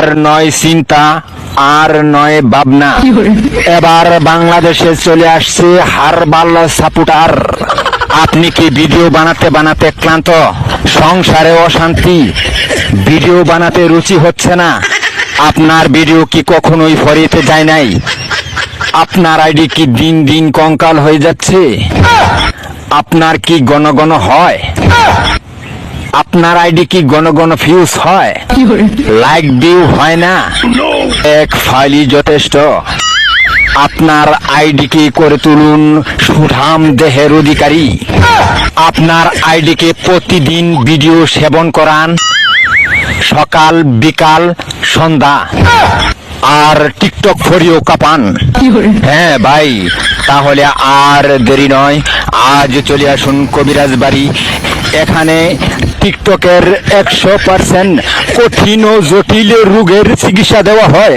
আর নয় চিন্তা, আর নয় ভাবনা, এবার বাংলাদেশে চলে আসছে হারবাল সাপোর্টার। আপনি কি ভিডিও বানাতে বানাতে ক্লান্ত? সংসারে অশান্তি, ভিডিও বানাতে রুচি হচ্ছে না? আপনার ভিডিও কি কখনোই ফরিতে যায় নাই? আপনার আইডি কি দিন দিন কঙ্কাল হয়ে যাচ্ছে? আপনার কি ঘন ঘন হয়? আপনার আইডি কি ঘন ঘন ফিউজ হয়? লাইক ভিউ হয় না? এক ফাইলই যথেষ্ট। আপনার আইডিকে করে তুলুন সুঠাম দেহের অধিকারী। আপনার আইডিকে প্রতিদিন ভিডিও সেবন করান, সকাল বিকাল সন্ধ্যা, আর টিকটক ফরিও কাপান। হ্যাঁ ভাই, তাহলে আর দেরি নয়, আজ চলে আসুন কবিরাজ বাড়ি। এখানে টিকটকের 100% কঠিন ও জটিল রোগের চিকিৎসা দেওয়া হয়।